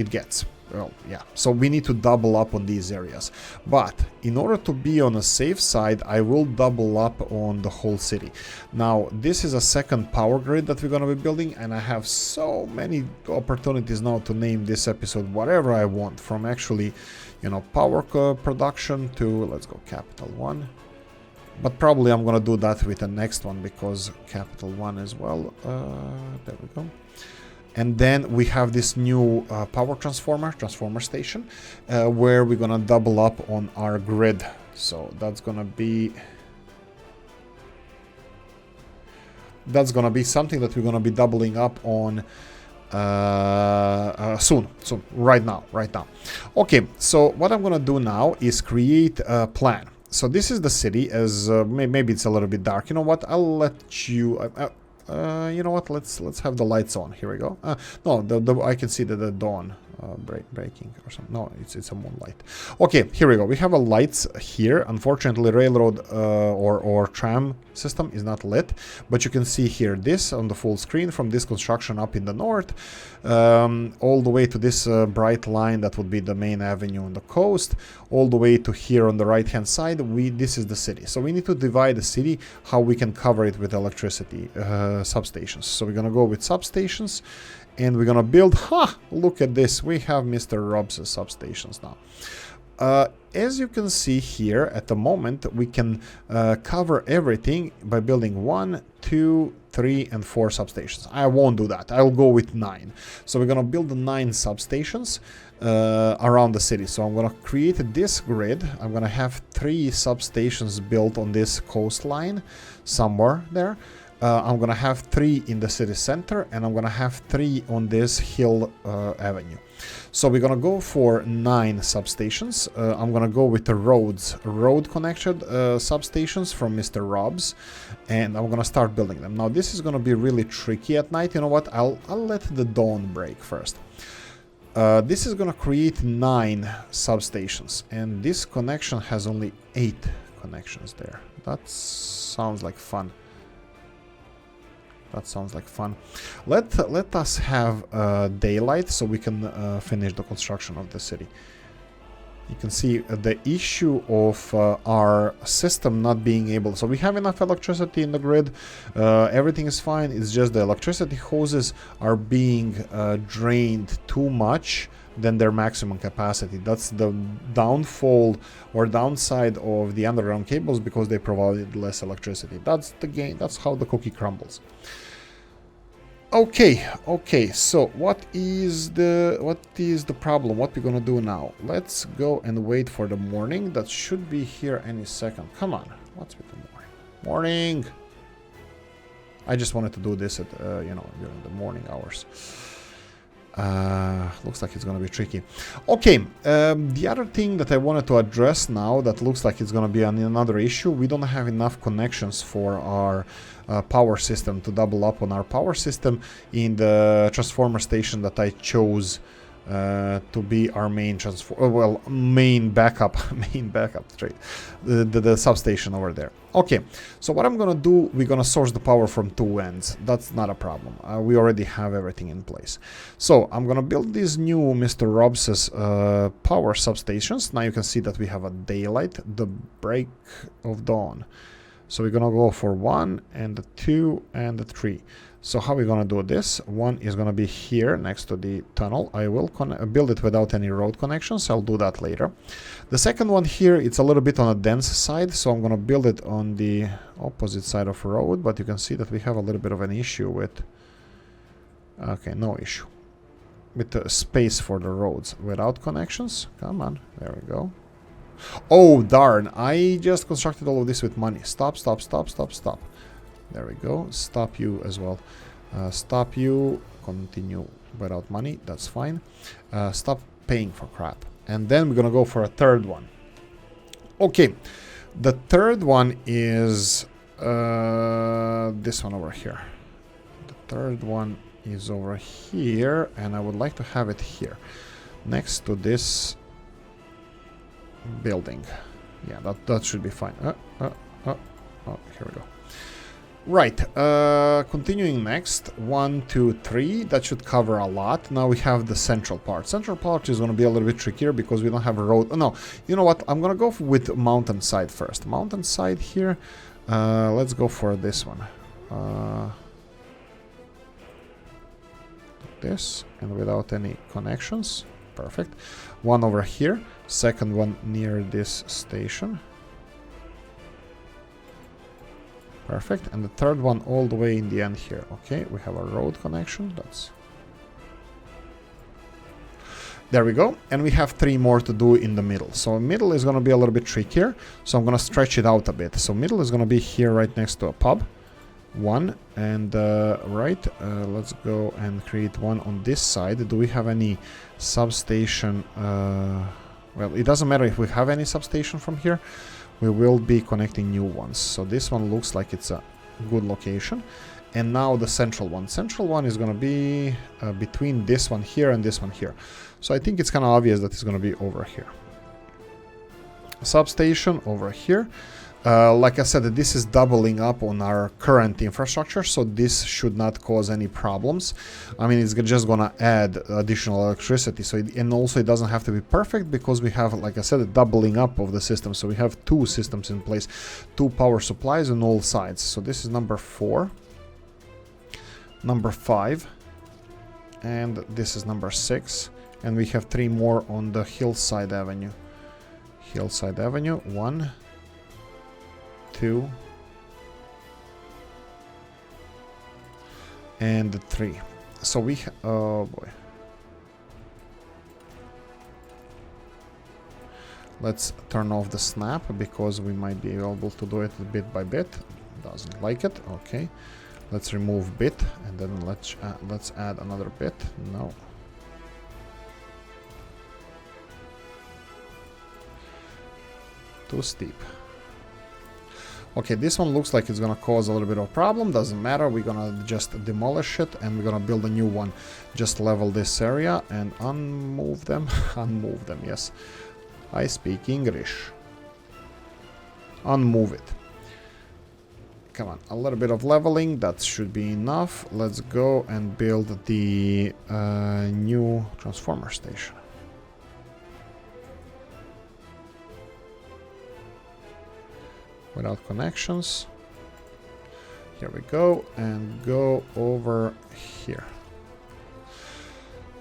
gets. Well, yeah, so we need to double up on these areas. But in order to be on a safe side, I will double up on the whole city. Now, this is a second power grid that we're going to be building, and I have so many opportunities now to name this episode whatever I want, from actually, you know, power production to, let's go capital 1. But probably I'm going to do that with the next one, because capital 1 as well. There we go. And then we have this new power transformer station, where we're gonna double up on our grid. So that's gonna be something that we're gonna be doubling up on soon, right now. Okay, so what I'm gonna do now is create a plan. So this is the city. As maybe it's a little bit dark. You know what? I'll let you. You know what? Let's have the lights on. Here we go. No, I can see the dawn breaking or something. No, it's a moonlight. Okay, here we go. We have a lights here. Unfortunately, railroad or tram system is not lit, but you can see here this on the full screen from this construction up in the north, all the way to this bright line that would be the main avenue on the coast, all the way to here on the right hand side. This is the city. So we need to divide the city how we can cover it with electricity substations. So we're gonna go with substations. And we're gonna build, look at this, we have Mr. Rob's substations now. As you can see here, at the moment, we can cover everything by building 1, 2, 3, and 4 substations. I won't do that, I'll go with 9. So we're gonna build 9 substations around the city. So I'm gonna create this grid. I'm gonna have 3 substations built on this coastline, somewhere there. I'm gonna have 3 in the city center, and I'm gonna have 3 on this hill avenue. So we're gonna go for 9 substations. I'm gonna go with the road connected substations from Mr. Rob's, and I'm gonna start building them. Now this is gonna be really tricky at night. You know what? I'll let the dawn break first. This is gonna create 9 substations, and this connection has only 8 connections there. That sounds like fun. Let us have daylight so we can finish the construction of the city. You can see the issue of our system not being able. So we have enough electricity in the grid. Everything is fine. It's just the electricity hoses are being drained too much than their maximum capacity. That's the downfall or downside of the underground cables, because they provided less electricity. That's the game. That's how the cookie crumbles. Okay, so what is the problem? What we're gonna do now? Let's go and wait for the morning. That should be here any second. Come on, what's with the morning? I just wanted to do this at you know, during the morning hours. Looks like it's gonna be tricky. Okay, the other thing that I wanted to address now that looks like it's gonna be another issue, we don't have enough connections for our power system to double up on our power system in the transformer station that I chose to be our main main backup straight, the substation over there. Okay, so what I'm gonna do, we're gonna source the power from 2 ends. That's not a problem. We already have everything in place. So I'm gonna build these new Mr. Robs's power substations. Now you can see that we have a daylight, the break of dawn. So we're gonna go for 1 and the 2 and the 3. So how are we gonna do this? 1 is gonna be here next to the tunnel. I will build it without any road connections. I'll do that later. The second one here, it's a little bit on a dense side, so I'm gonna build it on the opposite side of the road, but you can see that we have a little bit of an issue with... Okay, no issue. With the space for the roads without connections. Come on, there we go. Oh, darn, I just constructed all of this with money. Stop. There we go. Stop you as well. Stop you. Continue without money. That's fine. Stop paying for crap. And then we're gonna go for a third one. Okay. The third one is this one over here. The third one is over here, and I would like to have it here next to this building. Yeah, that should be fine. Oh, here we go. Right, continuing next, 1, 2, 3, that should cover a lot. Now we have the central part. Central part is going to be a little bit trickier because we don't have a road. Oh, no, you know what, I'm going to go with mountainside first. Mountainside here, let's go for this one. This, and without any connections, perfect. One over here, second one near this station. Perfect, and the third one all the way in the end here. Okay, we have a road connection. There we go, and we have 3 more to do in the middle. So middle is going to be a little bit trickier, so I'm going to stretch it out a bit. So middle is going to be here right next to a pub. 1, and let's go and create one on this side. Do we have any substation? Well, it doesn't matter if we have any substation from here. We will be connecting new ones. So this one looks like it's a good location. And now the central one. Central one is going to be between this one here and this one here. So I think it's kind of obvious that it's going to be over here. Substation over here. Like I said, this is doubling up on our current infrastructure, so this should not cause any problems. I mean, it's just gonna add additional electricity. So and also it doesn't have to be perfect because we have, like I said, a doubling up of the system. So we have 2 systems in place, 2 power supplies on all sides. So this is number 4, number 5, and this is number 6. And we have 3 more on the Hillside Avenue. Hillside Avenue, 1, 2, and 3. So we oh boy. Let's turn off the snap because we might be able to do it bit by bit. Doesn't like it. Okay. Let's remove bit and then let's add another bit. No. Too steep. Okay, this one looks like it's gonna cause a little bit of a problem. Doesn't matter, we're gonna just demolish it and we're gonna build a new one. Just level this area and unmove them. Unmove them, yes. I speak English. Unmove it. Come on, a little bit of leveling, that should be enough. Let's go and build the new transformer station. Without connections. Here we go, and go over here.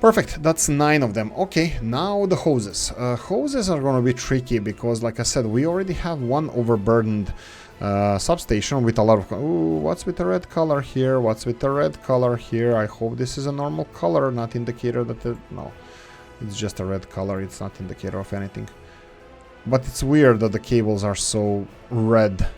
Perfect, that's 9 of them. Okay, now the hoses. Hoses are going to be tricky because, like I said, we already have one overburdened substation with a lot of... Ooh, what's with the red color here? What's with the red color here? I hope this is a normal color, not indicator that... No, it's just a red color, it's not indicator of anything. But it's weird that the cables are so red.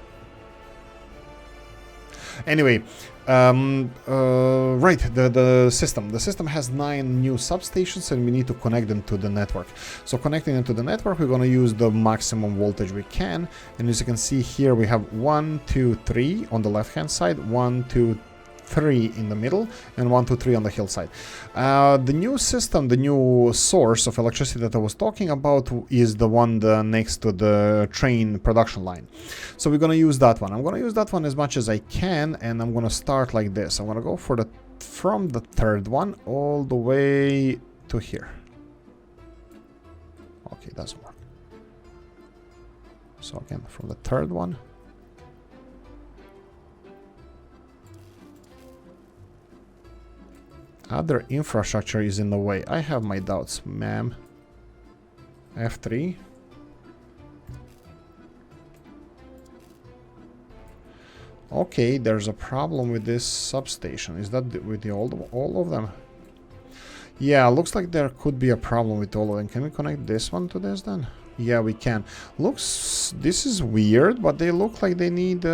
Anyway, right, the system. The system has 9 new substations and we need to connect them to the network. So connecting them to the network, we're going to use the maximum voltage we can. And as you can see here, we have 1, 2, 3 on the left-hand side, 1, 2, 3 in the middle, and 1, 2, 3 on the hillside. The new system, the new source of electricity that I was talking about is the one next to the train production line. So we're going to use that one. I'm going to use that one as much as I can, and I'm going to start like this. I'm going to go for from the third one all the way to here. Okay, it doesn't work. So again, from the third one. Other infrastructure is in the way. I have my doubts, ma'am. F3. Okay, there's a problem with this substation. Is that with all of them? Yeah, looks like there could be a problem with all of them. Can we connect this one to this then? Yeah, we can. Looks, this is weird, but they look like they need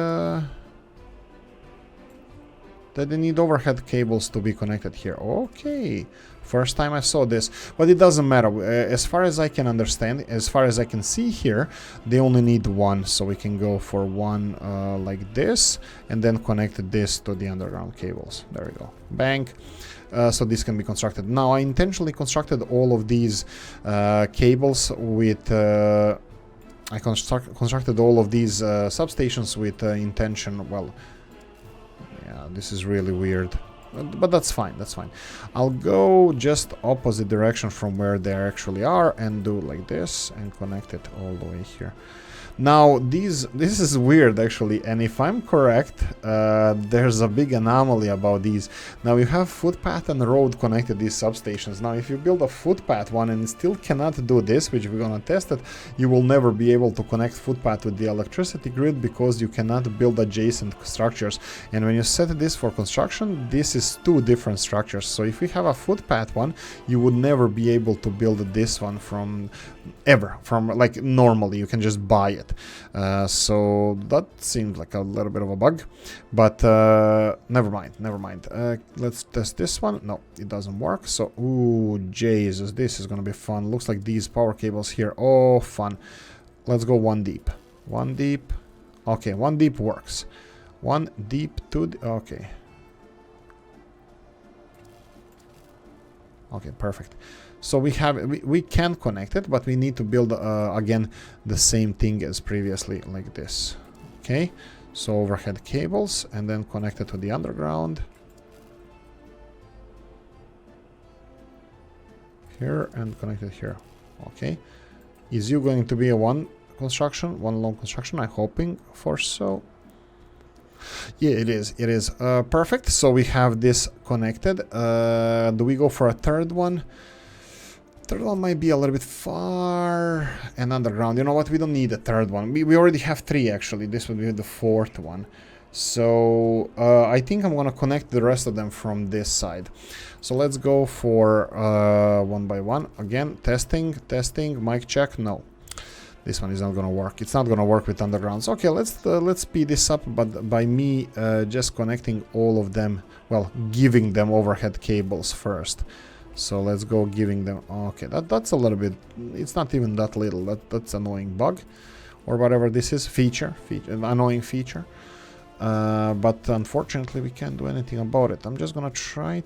overhead cables to be connected here. Okay, first time I saw this, but it doesn't matter. As far as I can understand, as far as I can see here, they only need one, so we can go for one like this, and then connect this to the underground cables. There we go. Bang. So this can be constructed. Now, I intentionally constructed all of these cables with I constructed all of these substations with intention. Well, yeah, this is really weird. But that's fine, that's fine. I'll go just opposite direction from where they actually are and do like this and connect it all the way here. Now, this is weird actually, and if I'm correct, there's a big anomaly about these. Now you have footpath and road connected these substations. Now if you build a footpath one and still cannot do this, which we're gonna test it, you will never be able to connect footpath with the electricity grid because you cannot build adjacent structures. And when you set this for construction, this is two different structures. So if we have a footpath one, you would never be able to build this one from like normally. You can just buy it. So that seems like a little bit of a bug, but never mind. Let's test this one. No, it doesn't work. So, ooh, Jesus, this is gonna be fun. Looks like these power cables here. Oh, fun. Let's go one deep. One deep. Okay, one deep works. One deep, two. Okay. Okay, perfect. So we can connect it, but we need to build again the same thing as previously, like this. Okay, so overhead cables and then connect it to the underground here and connect it here. Okay, is you going to be a one long construction? I'm hoping for so. Yeah, it is. It is perfect. So we have this connected. Do we go for a third one? Third one might be a little bit far and underground. You know what? We don't need a third one. We already have three, actually. This would be the fourth one. So I think I'm going to connect the rest of them from this side. So let's go for one by one. Again, testing, mic check. No, this one is not going to work. It's not going to work with undergrounds. Okay, let's speed this up, but by me just connecting all of them, well, giving them overhead cables first. So let's go giving them. Okay, that's a little bit. It's not even that little. That's annoying bug, or whatever this is. Feature, an annoying feature. But unfortunately, we can't do anything about it. I'm just gonna try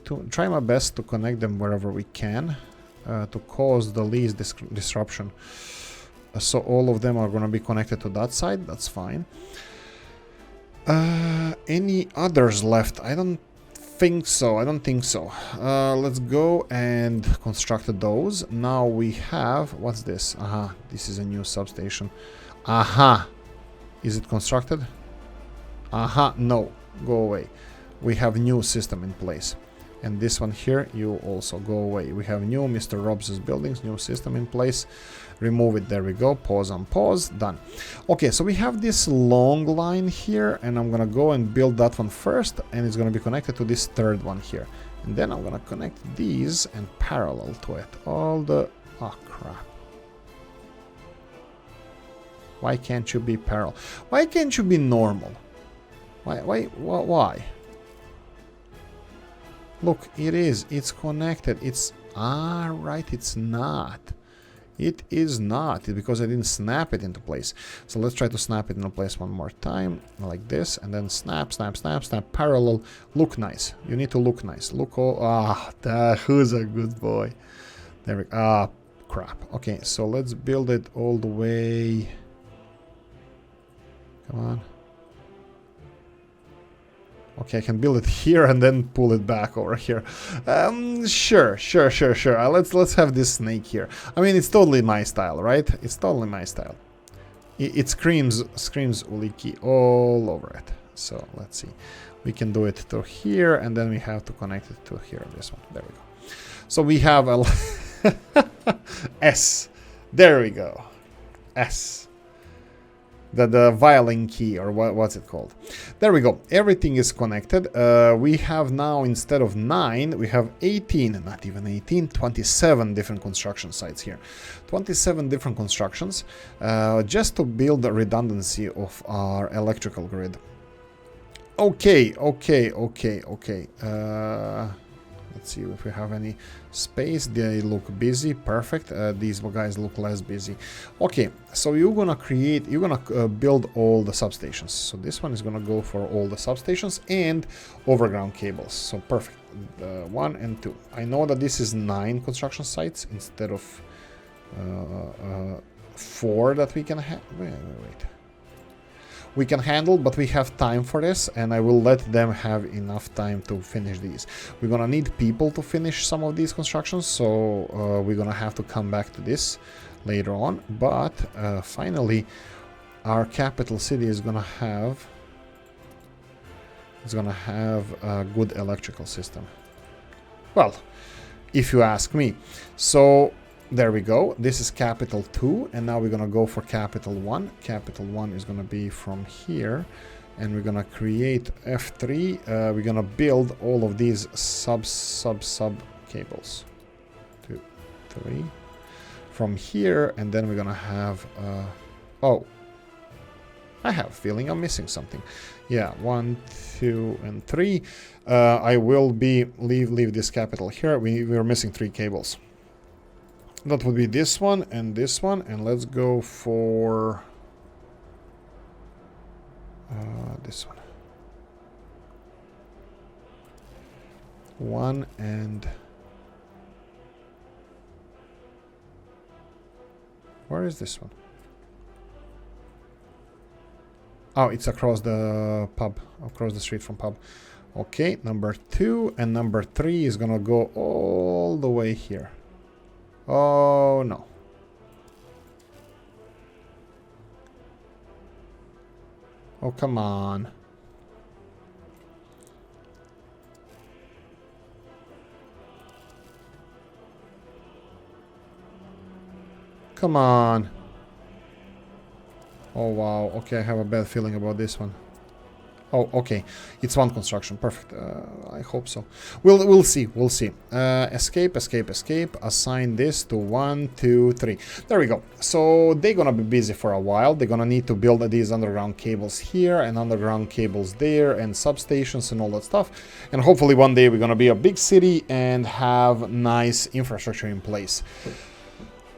my best to connect them wherever we can, to cause the least disruption. So all of them are gonna be connected to that side. That's fine. Any others left? I don't think so. Let's go and construct those. Now we have, what's this? Aha, this is a new substation. Aha, is it constructed? Aha, no, go away. We have new system in place. And this one here, you also go away. We have new Mr. Rob's buildings, new system in place. Remove it, there we go, pause on pause, done. Okay, so we have this long line here, and I'm gonna go and build that one first, and it's gonna be connected to this third one here. And then I'm gonna connect these and parallel to it. All the, oh crap. Why can't you be parallel? Why can't you be normal? Why? Look, it's connected. It's, right, it's not. It is not, because I didn't snap it into place. So let's try to snap it into place one more time, like this, and then snap, parallel. Look nice. You need to look nice. Look all, who's a good boy? There we go. Crap. Okay, so let's build it all the way. Come on. Okay, I can build it here and then pull it back over here. Sure. Let's have this snake here. I mean, it's totally my style, right? It's totally my style. It screams Oolykee all over it. So let's see. We can do it to here, and then we have to connect it to here. This one. There we go. So we have a S. There we go. S. The violin key, or what's it called? There we go. Everything is connected. We have now, instead of 9, we have 18, not even 18, 27 different construction sites here. 27 different constructions, just to build the redundancy of our electrical grid. Okay. Let's see if we have any space. They look busy. Perfect. These guys look less busy. Okay, so you're gonna build all the substations. So this one is gonna go for all the substations and overground cables. So perfect. 1 and 2. I know that this is 9 construction sites instead of 4 that we can wait. We can handle, but we have time for this, and I will let them have enough time to finish these. We're gonna need people to finish some of these constructions, so we're gonna have to come back to this later on. But finally, our capital city is gonna have a good electrical system. Well, if you ask me. So there we go. This is capital 2, and now we're gonna go for capital 1. Capital 1 is gonna be from here, and we're gonna create F3. We're gonna build all of these sub cables. 2, 3 from here, and then we're gonna have oh, I have a feeling I'm missing something. Yeah, 1, 2, and 3. I will be leave this capital here. We're missing 3 cables. That would be this one, and let's go for this one. 1 and where is this one? Oh, it's across the pub, across the street from pub. Okay, number 2 and number 3 is gonna go all the way here. Oh no. Oh, come on. Come on. Oh wow, okay, I have a bad feeling about this one. Oh, okay, it's 1 construction, perfect. I hope so. We'll see. Escape. Assign this to 1, 2, 3. There we go. So they're gonna be busy for a while. They're gonna need to build these underground cables here and underground cables there and substations and all that stuff. And hopefully one day we're gonna be a big city and have nice infrastructure in place.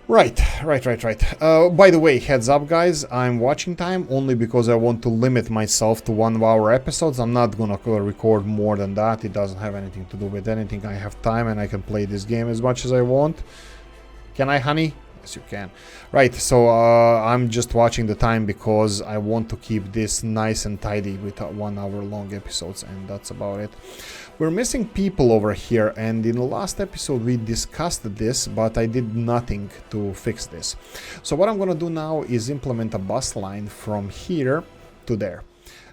Right. By the way, heads up guys, I'm watching time only because I want to limit myself to 1 hour episodes. I'm not gonna record more than that. It doesn't have anything to do with anything. I have time and I can play this game as much as I want. Can I, honey? Yes, you can. Right, so I'm just watching the time because I want to keep this nice and tidy with 1 hour long episodes, and that's about it. We're missing people over here, and in the last episode we discussed this, but I did nothing to fix this. So what I'm gonna do now is implement a bus line from here to there.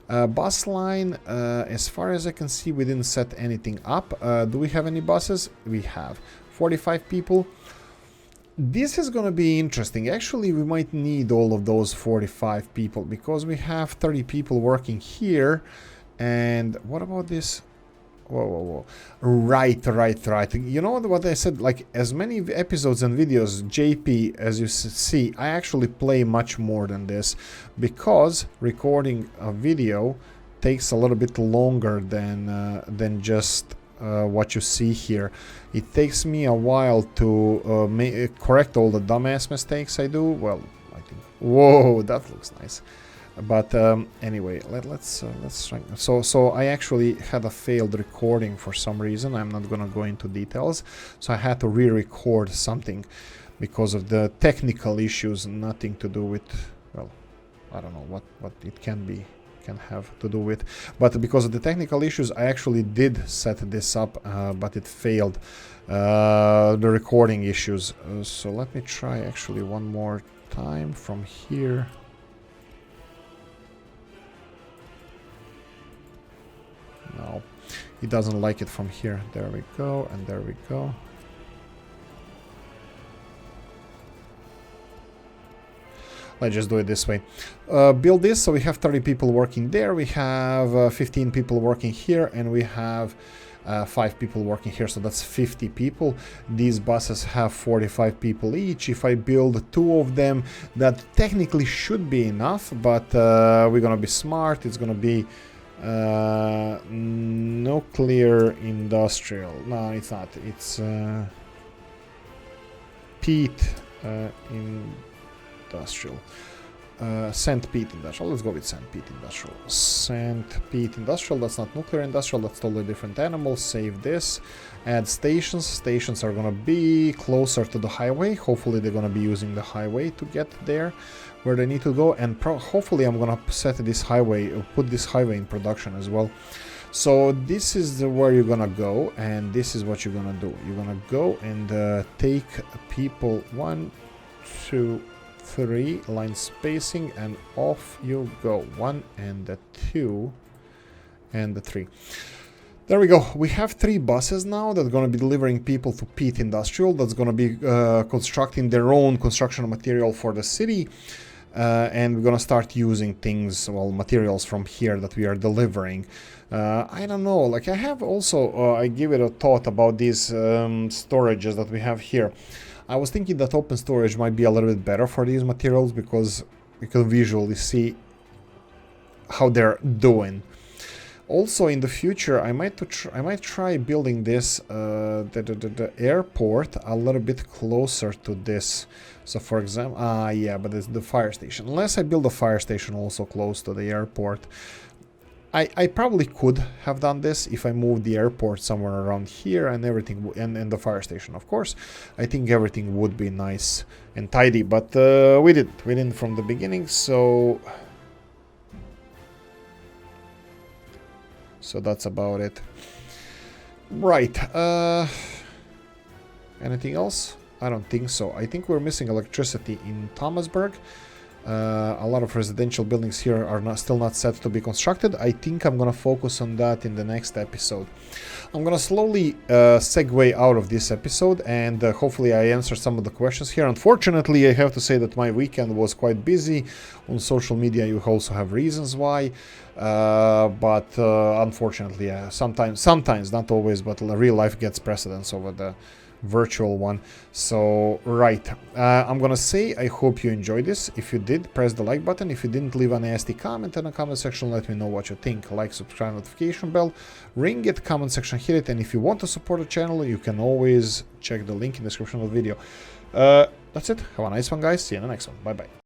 Bus line, as far as I can see, we didn't set anything up. Do we have any buses? We have 45 people. This is gonna be interesting. Actually, we might need all of those 45 people because we have 30 people working here. And what about this? Whoa. Right. You know what I said? Like, as many episodes and videos, JP, as you see, I actually play much more than this because recording a video takes a little bit longer than just what you see here. It takes me a while to correct all the dumbass mistakes I do. Well, I think. Whoa, that looks nice. But anyway, let's try. So I actually had a failed recording for some reason. I'm not gonna go into details. So I had to re-record something because of the technical issues. Nothing to do with, well, I don't know what it can have to do with. But because of the technical issues, I actually did set this up, but it failed. The recording issues. So let me try actually one more time from here. No, it doesn't like it from here. There we go, and there we go. Let's just do it this way. Build this, so we have 30 people working there, we have 15 people working here, and we have 5 people working here, so that's 50 people. These buses have 45 people each. If I build 2 of them, that technically should be enough, but we're gonna be smart. It's gonna be nuclear industrial. No, it's not. It's peat industrial. Sand-peat industrial. Let's go with sand-peat industrial. Sand-peat industrial, that's not nuclear industrial, that's totally different animal. Save this. Add stations. Stations are gonna be closer to the highway. Hopefully they're gonna be using the highway to get there where they need to go. And hopefully I'm gonna set this highway, put this highway in production as well. So this is where you're gonna go, and this is what you're gonna do. You're gonna go and take people 1, 2, 3 line spacing, and off you go. 1 and 2 and 3. There we go. We have 3 buses now that are going to be delivering people to Peat Industrial. That's going to be constructing their own construction material for the city. And we're going to start using things, well, materials from here that we are delivering. I don't know, like I have also, I give it a thought about these storages that we have here. I was thinking that open storage might be a little bit better for these materials because we can visually see how they're doing. Also, in the future, I might try building this the airport a little bit closer to this. So, for example, yeah, but it's the fire station. Unless I build a fire station also close to the airport, I probably could have done this if I moved the airport somewhere around here and everything, and the fire station, of course. I think everything would be nice and tidy, but we didn't from the beginning, so. So that's about it. Right. Anything else? I don't think so. I think we're missing electricity in Thomasburg. A lot of residential buildings here are still not set to be constructed. I think I'm gonna focus on that in the next episode. I'm gonna slowly segue out of this episode, and hopefully I answer some of the questions here. Unfortunately, I have to say that my weekend was quite busy. On social media you also have reasons why, but unfortunately, sometimes, not always, but real life gets precedence over the virtual one. So right, I'm gonna say I hope you enjoyed this. If you did, press the like button. If you didn't, leave a nasty comment in the comment section. Let me know what you think. Like, subscribe, notification bell, ring it, comment section, hit it. And if you want to support the channel, you can always check the link in the description of the video. That's it. Have a nice one, guys. See you in the next one. Bye bye.